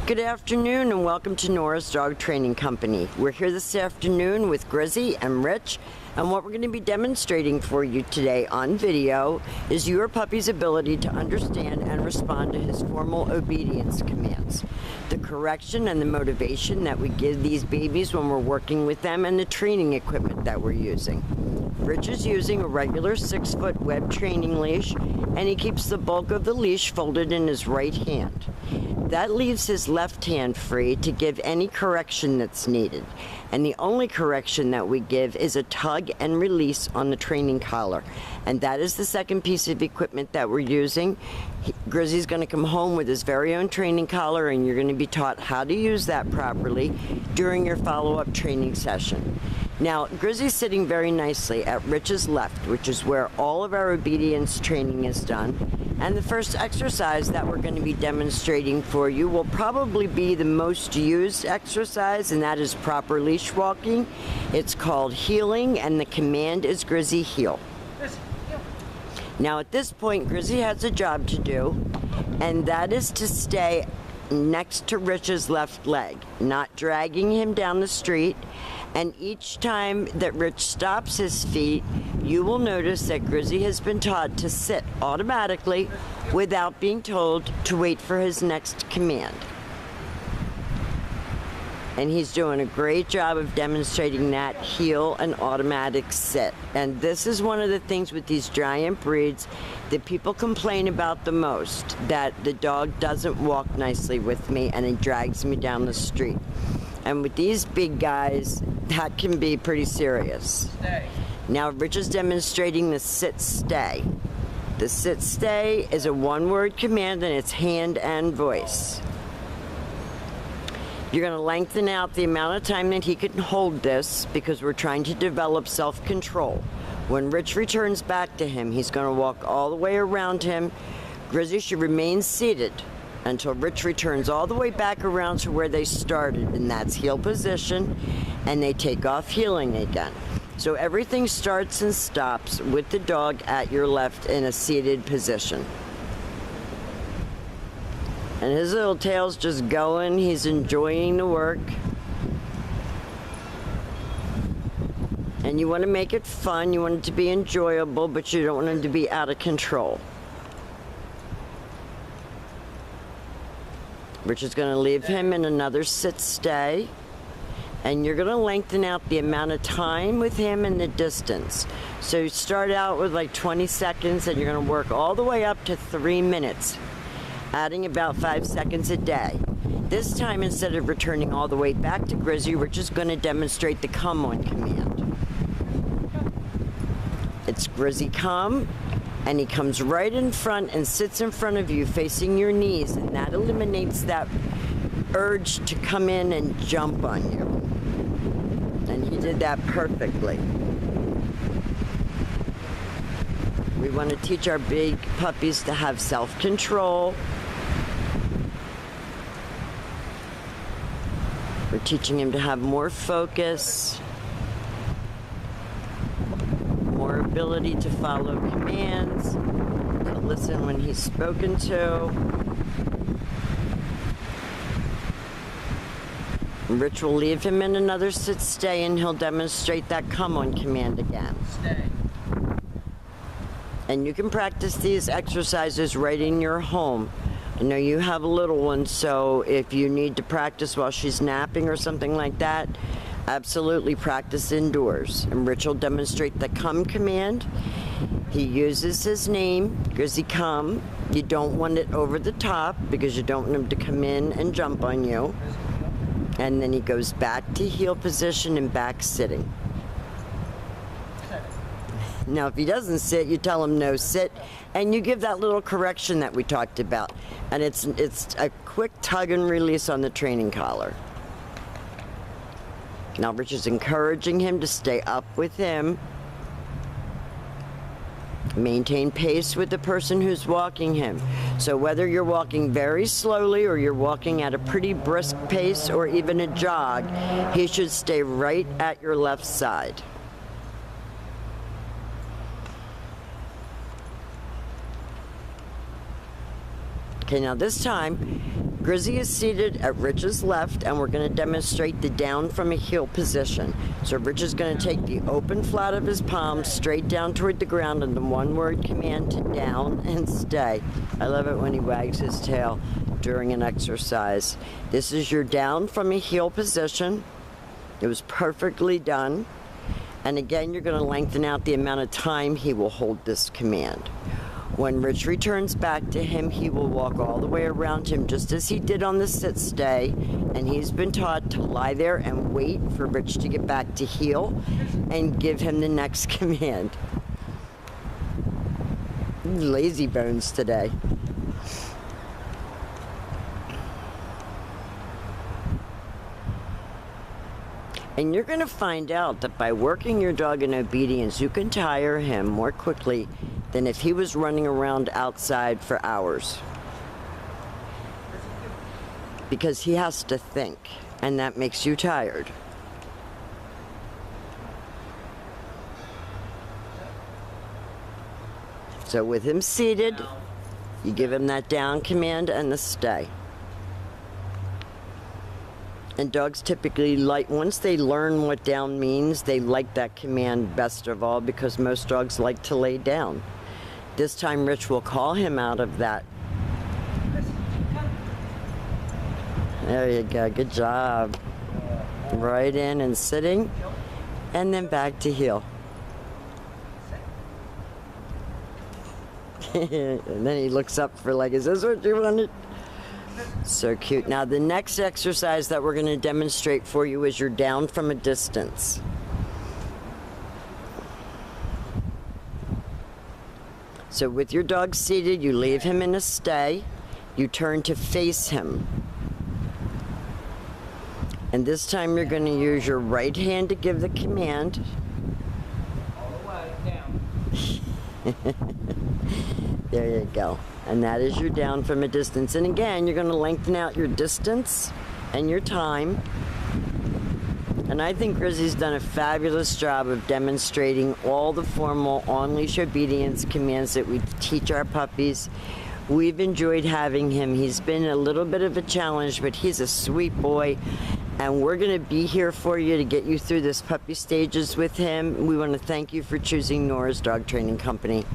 Good afternoon and welcome to Nora's Dog Training Company. We're here this afternoon with Grizzy and Rich, and what we're going to be demonstrating for you today on video is your puppy's ability to understand and respond to his formal obedience commands, the correction and the motivation that we give these babies when we're working with them, and the training equipment that we're using. Rich is using a regular 6-foot web training leash, and he keeps the bulk of the leash folded in his right hand. That leaves his left hand free to give any correction that's needed. And the only correction that we give is a tug and release on the training collar. And that is the second piece of equipment that we're using. Grizzy's going to come home with his very own training collar, and you're going to be taught how to use that properly during your follow-up training session. Now, Grizzy's sitting very nicely at Rich's left, which is where all of our obedience training is done. And the first exercise that we're going to be demonstrating for you will probably be the most used exercise, and that is proper leash walking. It's called heeling, and the command is Grizzy heel. Now at this point, Grizzy has a job to do, and that is to stay next to Rich's left leg, not dragging him down the street. And each time that Rich stops his feet, you will notice that Grizzy has been taught to sit automatically without being told to wait for his next command. And he's doing a great job of demonstrating that heel and automatic sit. And this is one of the things with these giant breeds that people complain about the most, that the dog doesn't walk nicely with me and it drags me down the street. And with these big guys, that can be pretty serious. Stay. Now Rich is demonstrating the sit-stay. The sit-stay is a one-word command, and it's hand and voice. You're going to lengthen out the amount of time that he can hold this, because we're trying to develop self-control. When Rich returns back to him, he's going to walk all the way around him. Grizzy should remain seated until Rich returns all the way back around to where they started, and that's heel position, and they take off heeling again. So everything starts and stops with the dog at your left in a seated position. And his little tail's just going. He's enjoying the work. And you want to make it fun. You want it to be enjoyable, but you don't want him to be out of control. Rich is going to leave him in another sit-stay. And you're going to lengthen out the amount of time with him and the distance. So you start out with like 20 seconds, and you're going to work all the way up to 3 minutes, adding about 5 seconds a day. This time, instead of returning all the way back to Grizzy, we're just going to demonstrate the come on command. It's Grizzy come, and he comes right in front and sits in front of you facing your knees, and that eliminates that urge to come in and jump on you. And he did that perfectly. We want to teach our big puppies to have self-control. We're teaching him to have more focus, more ability to follow commands, to listen when he's spoken to. Rich will leave him in another sit-stay, and he'll demonstrate that come-on command again. Stay. And you can practice these exercises right in your home. I know you have a little one, so if you need to practice while she's napping or something like that, absolutely practice indoors. And Rich will demonstrate the come command. He uses his name, Grizzy come. You don't want it over the top because you don't want him to come in and jump on you. And then he goes back to heel position and back sitting. Now, if he doesn't sit, you tell him no sit, and you give that little correction that we talked about. And it's a quick tug and release on the training collar. Now, Rich is encouraging him to stay up with him. Maintain pace with the person who's walking him. So whether you're walking very slowly or you're walking at a pretty brisk pace or even a jog, he should stay right at your left side. Okay, now this time, Grizzy is seated at Rich's left, and we're going to demonstrate the down from a heel position. So Rich is going to take the open flat of his palm straight down toward the ground and the one-word command to down and stay. I love it when he wags his tail during an exercise. This is your down from a heel position. It was perfectly done. And again, you're going to lengthen out the amount of time he will hold this command. When Rich returns back to him, he will walk all the way around him just as he did on the sit stay, and he's been taught to lie there and wait for Rich to get back to heel and give him the next command. Lazy bones today. And you're going to find out that by working your dog in obedience, you can tire him more quickly than if he was running around outside for hours. Because he has to think, and that makes you tired. So with him seated, you give him that down command and the stay. And dogs typically like, once they learn what down means, they like that command best of all because most dogs like to lay down. This time Rich will call him out of that. There you go, good job. Right in and sitting, and then back to heel. And then he looks up for like, is this what you wanted? So cute. Now the next exercise that we're going to demonstrate for you is your down from a distance. So with your dog seated, you leave him in a stay. You turn to face him. And this time you're going to use your right hand to give the command. All the way down. There you go. And that is your down from a distance. And again, you're going to lengthen out your distance and your time. And I think Grizzy's done a fabulous job of demonstrating all the formal on-leash obedience commands that we teach our puppies. We've enjoyed having him. He's been a little bit of a challenge, but he's a sweet boy. And we're going to be here for you to get you through this puppy stages with him. We want to thank you for choosing Nora's Dog Training Company.